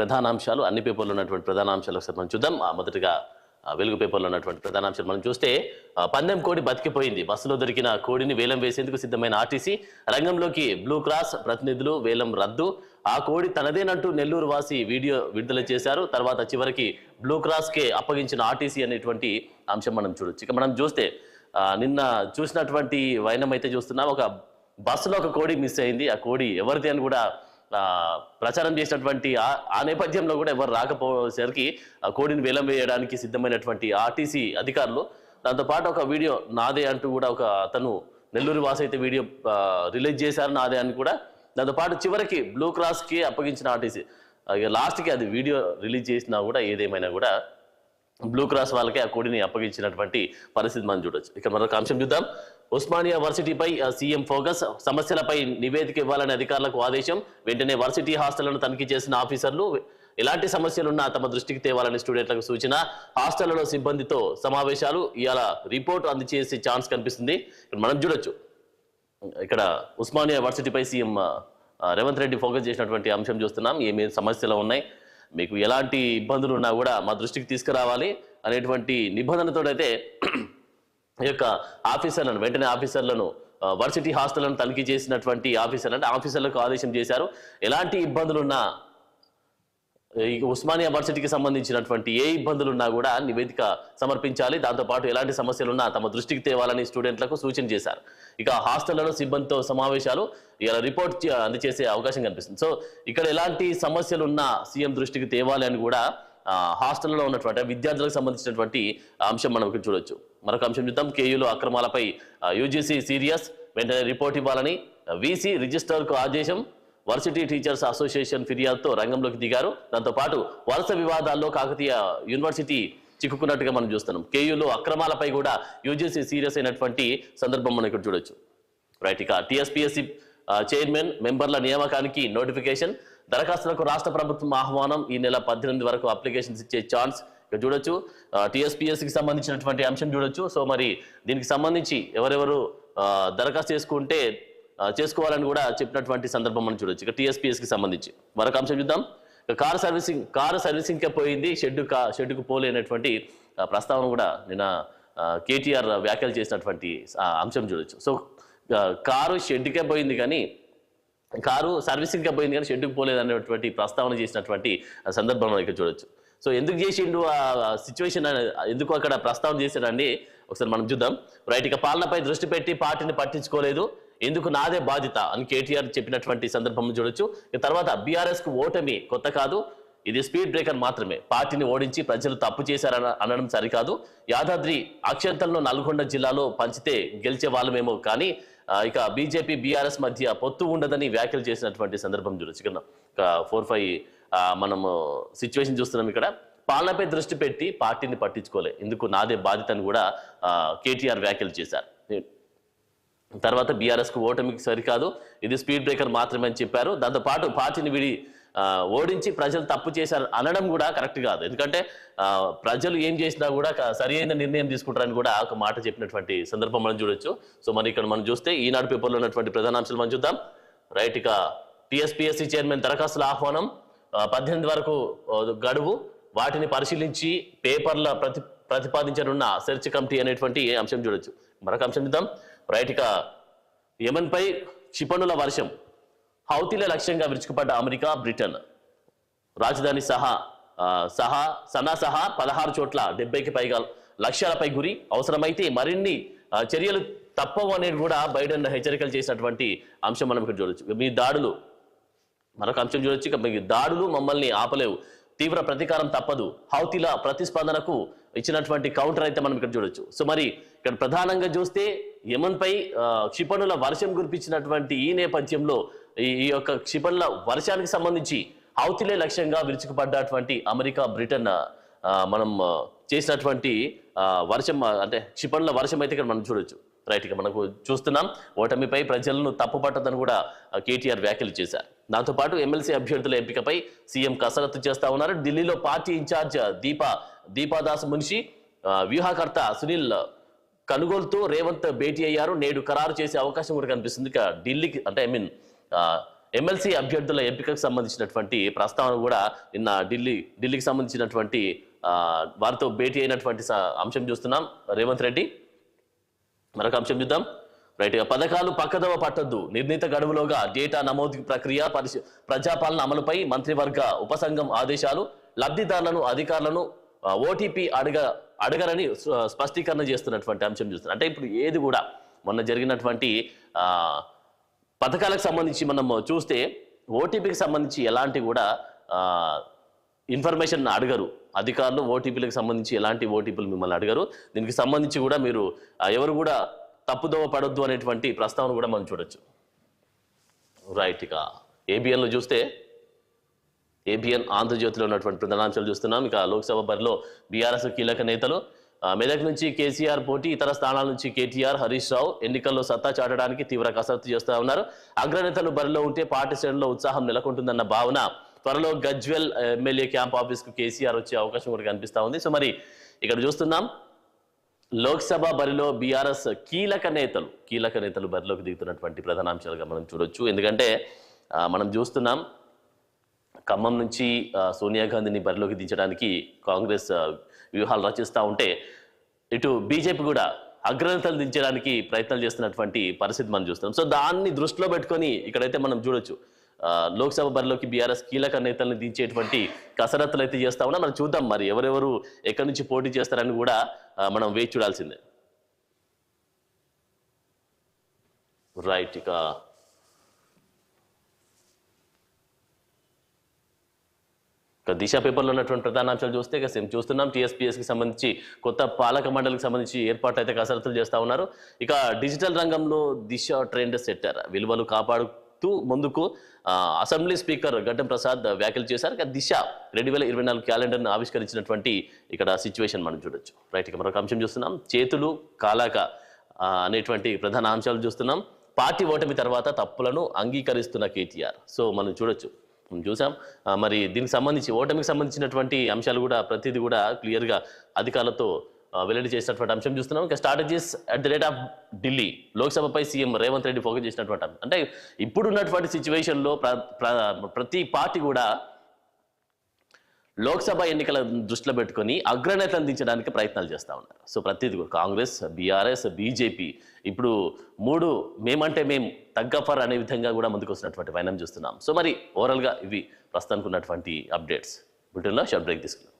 ప్రధానాంశాలు అన్ని పేపర్లో ఉన్నటువంటి ప్రధానాంశాలు ఒకసారి మనం చూద్దాం. మొదటగా వెలుగు పేపర్లో ఉన్నటువంటి ప్రధానాంశాలు మనం చూస్తే పందెం కోడి బతికిపోయింది. బస్సులో దొరికిన కోడిని వేలం వేసేందుకు సిద్ధమైన ఆర్టీసీ రంగంలోకి బ్లూ క్రాస్ ప్రతినిధులు, వేలం రద్దు. ఆ కోడి తనదేనంటూ నెల్లూరు వాసి వీడియో విడుదల చేశారు. తర్వాత చివరికి బ్లూ క్రాస్ కే అప్పగించిన ఆర్టీసీ అనేటువంటి అంశం మనం చూడొచ్చు. ఇక మనం చూస్తే నిన్న చూసినటువంటి వైనం అయితే చూస్తున్నాం. ఒక బస్సులో ఒక కోడి మిస్ అయింది. ఆ కోడి ఎవరిది అని కూడా ప్రచారం చేసినటువంటి ఆ నేపథ్యంలో కూడా ఎవరు రాకపోయేసరికి కోడిని వేలం వేయడానికి సిద్ధమైనటువంటి ఆర్టీసీ అధికారులు, దాంతోపాటు ఒక వీడియో నాదే అంటూ కూడా ఒక అతను నెల్లూరు వాసి అయితే వీడియో రిలీజ్ చేశారు నాదే అని కూడా. దాంతోపాటు చివరికి బ్లూ క్రాస్కి అప్పగించిన ఆర్టీసీ లాస్ట్కి అది వీడియో రిలీజ్ చేసినా కూడా ఏదేమైనా కూడా బ్లూ క్రాస్ వాళ్ళకే ఆ కోడిని అప్పగించినటువంటి పరిస్థితి మనం చూడొచ్చు. ఇక మరొక అంశం చూద్దాం. ఉస్మానియా వర్సిటీపై సీఎం ఫోకస్, సమస్యలపై నివేదిక ఇవ్వాలని అధికారులకు ఆదేశం. వెంటనే వర్సిటీ హాస్టళ్లను తనిఖీ చేసిన ఆఫీసర్లు ఎలాంటి సమస్యలున్నా తమ దృష్టికి తేవాలని స్టూడెంట్లకు సూచన. హాస్టళ్లలో సిబ్బందితో సమావేశాలు, ఇవాళ రిపోర్ట్ అందజేసే ఛాన్స్ కనిపిస్తుంది. మనం చూడొచ్చు ఇక్కడ ఉస్మానియా వర్సిటీపై సీఎం రేవంత్ రెడ్డి ఫోకస్ చేసినటువంటి అంశం చూస్తున్నాం. ఏమేమి సమస్యలు ఉన్నాయి, మీకు ఎలాంటి ఇబ్బందులు ఉన్నా కూడా మా దృష్టికి తీసుకురావాలి అనేటువంటి నిబంధనతో అయితే ఈ యొక్క ఆఫీసర్లను వెంటనే ఆఫీసర్లను వర్సిటీ హాస్టళ్లను తనిఖీ చేసినటువంటి ఆఫీసర్లకు ఆదేశం చేశారు. ఎలాంటి ఇబ్బందులున్నా ఉస్మానియా వర్సిటీకి సంబంధించినటువంటి ఏ ఇబ్బందులున్నా కూడా నివేదిక సమర్పించాలి. దాంతోపాటు ఎలాంటి సమస్యలున్నా తమ దృష్టికి తేవాలని స్టూడెంట్లకు సూచన చేశారు. ఇక హాస్టళ్లలో సిబ్బందితో సమావేశాలు, ఇలా రిపోర్ట్ అందజేసే అవకాశం కనిపిస్తుంది. సో ఇక్కడ ఎలాంటి సమస్యలున్నా సీఎం దృష్టికి తేవాలి అని కూడా హాస్టల్లో ఉన్నటువంటి విద్యార్థులకు సంబంధించినటువంటి అంశం మనం చూడొచ్చు. మరొక అంశం చూద్దాం. కేయూలో అక్రమాలపై యూజీసీ సీరియస్, వెంటనే రిపోర్ట్ ఇవ్వాలని వీసీ రిజిస్టర్కు ఆదేశం. వర్సిటీ టీచర్స్ అసోసియేషన్ ఫిర్యాదుతో రంగంలోకి దిగారు. దాంతోపాటు వరుస వివాదాల్లో కాకతీయ యూనివర్సిటీ చిక్కుకున్నట్టుగా మనం చూస్తున్నాం. కేయూలో అక్రమాలపై కూడా యూజీసీ సీరియస్ అయినటువంటి సందర్భం మనం ఇక్కడ చూడొచ్చు. రైట్, ఇక టీఎస్పీఎస్సీ చైర్మన్ మెంబర్ల నియామకానికి నోటిఫికేషన్, దరఖాస్తులకు రాష్ట్ర ప్రభుత్వం ఆహ్వానం. ఈ నెల 18 వరకు అప్లికేషన్స్ ఇచ్చే ఛాన్స్ ఇక్కడ చూడొచ్చు. టీఎస్పీఎస్సీకి సంబంధించినటువంటి అంశం చూడొచ్చు. సో మరి దీనికి సంబంధించి ఎవరెవరు దరఖాస్తు చేసుకోవాలని కూడా చెప్పినటువంటి సందర్భం మనం చూడొచ్చు. ఇక టీఎస్పీఎస్సీకి సంబంధించి మరొక అంశం చూద్దాం. కారు సర్వీసింగ్కే పోయింది, షెడ్డుకు పోలేనటువంటి ప్రస్తావన కూడా నిన్న కేటీఆర్ వ్యాఖ్యలు చేసినటువంటి అంశం చూడొచ్చు. సో కారు షెడ్డుకే పోయింది కానీ కారు సర్వీసింగ్కే పోయింది కానీ షెడ్డుకు పోలేదు అనేటువంటి ప్రస్తావన చేసినటువంటి సందర్భం మనం ఇక్కడ చూడొచ్చు. సో ఎందుకు చేసిండు ఆ సిచ్యువేషన్, ఎందుకు అక్కడ ప్రస్తావన చేశాడండి ఒకసారి మనం చూద్దాం. రైట్, ఇక పాలనపై దృష్టి పెట్టి పార్టీని పట్టించుకోలేదు, ఎందుకు నాదే బాధ్యత అని కేటీఆర్ చెప్పినటువంటి సందర్భం చూడొచ్చు. ఇక తర్వాత బీఆర్ఎస్ కు ఓటమి కొత్త కాదు, ఇది స్పీడ్ బ్రేకర్ మాత్రమే, పార్టీని ఓడించి ప్రజలు తప్పు చేశారని అనడం సరికాదు. యాదాద్రి అక్షంతలను నల్గొండ జిల్లాలో పంచితే గెలిచే వాళ్ళమేమో కానీ ఇక బీజేపీ బీఆర్ఎస్ మధ్య పొత్తు ఉండదని వ్యాఖ్యలు చేసినటువంటి సందర్భం చూడొచ్చు. ఇక 4-5 మనము సిచ్యువేషన్ చూస్తున్నాం. ఇక్కడ పాలనపై దృష్టి పెట్టి పార్టీని పట్టించుకోలే, ఎందుకు నాదే బాధ్యత అని కూడా కేటీఆర్ వ్యాఖ్యలు చేశారు. తర్వాత బీఆర్ఎస్ కు ఓటమికి సరికాదు, ఇది స్పీడ్ బ్రేకర్ మాత్రమే అని చెప్పారు. దాంతోపాటు పార్టీని ఓడించి ప్రజలు తప్పు చేశారు అనడం కూడా కరెక్ట్ కాదు, ఎందుకంటే ప్రజలు ఏం చేసినా కూడా సరి అయిన నిర్ణయం తీసుకుంటారని కూడా ఒక మాట చెప్పినటువంటి సందర్భం మనం చూడొచ్చు. సో మరి ఇక్కడ మనం చూస్తే ఈనాడు పేపర్లో ఉన్నటువంటి ప్రధానాంశాలు మనం చూద్దాం. రైట్, ఇక టీఎస్పీఎస్సీ చైర్మన్ దరఖాస్తుల ఆహ్వానం, 18 వరకు గడువు, వాటిని పరిశీలించి పేపర్ల ప్రతిపాదించనున్న సెర్చ్ కమిటీ అనేటువంటి అంశం చూడొచ్చు. మరొక అంశం చూద్దాం. రైట్, ఇక యెమెన్పై క్షిపణుల వర్షం, హౌతీల లక్ష్యంగా విరుచుకుపడ్డ అమెరికా, బ్రిటన్. రాజధాని సహా 16 చోట్ల 70కి పైగా లక్ష్యాలపై గురి, అవసరమైతే మరిన్ని చర్యలు తప్పవు అనేది కూడా బైడెన్ హెచ్చరికలు చేసినటువంటి అంశం మనం ఇక్కడ చూడొచ్చు. మీ దాడులు, మరొక అంశం చూడొచ్చు. ఇక మీ దాడులు మమ్మల్ని ఆపలేవు, తీవ్ర ప్రతీకారం తప్పదు, హౌతీల ప్రతిస్పందనకు ఇచ్చినటువంటి కౌంటర్ అయితే మనం ఇక్కడ చూడొచ్చు. సో మరి ఇక్కడ ప్రధానంగా చూస్తే యెమెన్పై క్షిపణుల వర్షం కురిపించినటువంటి ఈ నేపథ్యంలో ఈ యొక్క క్షిపణుల వర్షానికి సంబంధించి హౌతీలే లక్ష్యంగా విరుచుకుపడ్డటువంటి అమెరికా, బ్రిటన్ మనం చేసినటువంటి వర్షం అంటే క్షిపణుల వర్షం అయితే ఇక్కడ మనం చూడొచ్చు. రైట్, ఇక మనకు చూస్తున్నాం ఓటమిపై ప్రజలను తప్పు పట్టదని కూడా కేటీఆర్ వ్యాఖ్యలు చేశారు. దాంతోపాటు ఎమ్మెల్సీ అభ్యర్థుల ఎంపికపై సీఎం కసరత్తు చేస్తా ఉన్నారు. ఢిల్లీలో పార్టీ ఇన్ఛార్జ్ దీపాదాస్ మున్షి, వ్యూహకర్త సునీల్ కనుగోలుతో రేవంత్ భేటీ అయ్యారు. నేడు ఖరారు చేసే అవకాశం కూడా కనిపిస్తుంది. ఇక ఢిల్లీకి అంటే ఎమ్మెల్సీ అభ్యర్థుల ఎంపికకు సంబంధించినటువంటి ప్రస్తావన కూడా నిన్న ఢిల్లీకి సంబంధించినటువంటి వారితో భేటీ అయినటువంటి అంశం చూస్తున్నాం. రేవంత్ రెడ్డి మరొక అంశం చూద్దాం. రైట్, పథకాలు పక్కదవ పట్టొద్దు, నిర్ణీత గడువులోగా డేటా నమోదు ప్రక్రియ ప్రజాపాలన అమలుపై మంత్రివర్గ ఉపసంఘం ఆదేశాలు, లబ్ధిదారులను అధికారులను ఓటీపీ అడగరని స్పష్టీకరణ చేస్తున్నటువంటి అంశం చూస్తున్నాం. అంటే ఇప్పుడు ఏది కూడా మొన్న జరిగినటువంటి పథకాలకు సంబంధించి మనం చూస్తే ఓటీపీకి సంబంధించి ఎలాంటి కూడా ఇన్ఫర్మేషన్ అడగరు అధికారులు. ఓటీపీలకు సంబంధించి ఎలాంటి ఓటీపీలు మిమ్మల్ని అడగరు. దీనికి సంబంధించి కూడా మీరు ఎవరు కూడా తప్పుదోవ పడొద్దు అనేటువంటి ప్రస్తావన కూడా మనం చూడొచ్చు. రైట్, ఇక ఏబిఎన్లో చూస్తే ఏబిఎన్ ఆంధ్రజ్యోతిలో ఉన్నటువంటి ప్రధానాంశాలు చూస్తున్నాం. ఇక లోక్సభ బరిలో బీఆర్ఎస్ కీలక నేతలు, మెదక్ నుంచి కేసీఆర్ పోటీ, ఇతర స్థానాల నుంచి కేటీఆర్, హరీష్ రావు ఎన్నికల్లో సత్తా చాటడానికి తీవ్ర కసరత్తు చేస్తూ ఉన్నారు. అగ్రనేతలు బరిలో ఉంటే పార్టీ శ్రేణుల్లో ఉత్సాహం నెలకొంటుందన్న భావన. త్వరలో గజ్వెల్ ఎమ్మెల్యే క్యాంప్ ఆఫీస్కు కేసీఆర్ వచ్చే అవకాశం కూడా కనిపిస్తూ ఉంది. సో మరి ఇక్కడ చూస్తున్నాం లోక్సభ బరిలో బీఆర్ఎస్ కీలక నేతలు బరిలోకి దిగుతున్నటువంటి ప్రధానాంశాలుగా మనం చూడొచ్చు. ఎందుకంటే మనం చూస్తున్నాం ఖమ్మం నుంచి సోనియా గాంధీని బరిలోకి దించడానికి కాంగ్రెస్ వ్యూహాలు రచిస్తూ ఉంటే, ఇటు బీజేపీ కూడా అగ్రనేతలు దించడానికి ప్రయత్నాలు చేస్తున్నటువంటి పరిస్థితి మనం చూస్తున్నాం. సో దాన్ని దృష్టిలో పెట్టుకొని ఇక్కడైతే మనం చూడొచ్చు లోక్సభ బరిలోకి బీఆర్ఎస్ కీలక నేతలను దించేటువంటి కసరత్తులు అయితే చేస్తా ఉన్నా. మనం చూద్దాం మరి ఎవరెవరు ఎక్కడి నుంచి పోటీ చేస్తారని కూడా మనం వేచి చూడాల్సిందే. రైట్, ఇక దిశ పేపర్లో ఉన్నటువంటి ప్రధాన అంశాలు చూస్తే ఇక చూస్తున్నాం టీఎస్పీఎస్కి సంబంధించి కొత్త పాలక మండలికి సంబంధించి ఏర్పాట్లు అయితే కసరత్తులు చేస్తూ ఉన్నారు. ఇక డిజిటల్ రంగంలో దిశ ట్రెండ్ సెట్టర్, విలువలు కాపాడుతూ ముందుకు అసెంబ్లీ స్పీకర్ గడ్డం ప్రసాద్ వ్యాఖ్యలు చేశారు. ఇక దిశ 2024 క్యాలెండర్ను ఆవిష్కరించినటువంటి ఇక్కడ సిచ్యువేషన్ మనం చూడొచ్చు. రైట్, ఇక మరొక అంశం చూస్తున్నాం చేతులు కాలాక అనేటువంటి ప్రధాన అంశాలు చూస్తున్నాం. పార్టీ ఓటమి తర్వాత తప్పులను అంగీకరిస్తున్న కేటీఆర్. సో మనం చూసాం మరి దీనికి సంబంధించి ఓటమికి సంబంధించినటువంటి అంశాలు కూడా ప్రతిదీ కూడా క్లియర్గా అధికారులతో వెల్లడి చేసినటువంటి అంశం చూస్తున్నాం. ఇంకా strategies at the rate of Delhi, లోక్సభపై సీఎం రేవంత్ రెడ్డి ఫోకస్ చేసినటువంటి అంటే ఇప్పుడున్నటువంటి సిచ్యువేషన్లో ప్రతి పార్టీ కూడా లోక్సభ ఎన్నికల దృష్టిలో పెట్టుకొని అగ్రనేతలను దించడానికి ప్రయత్నాలు చేస్తూ ఉన్నారు. సో ప్రతిదీ కాంగ్రెస్, బీఆర్ఎస్, బీజేపీ ఇప్పుడు 3 మేమంటే మేము తగ్గఫర్ అనే విధంగా కూడా ముందుకు వస్తున్నటువంటి వైనం చూస్తున్నాం. సో మరి ఓవరాల్గా ఇవి ప్రస్తుతానికి ఉన్నటువంటి అప్డేట్స్. బ్రిటన్లో షార్ట్ బ్రేక్ తీసుకున్నాం.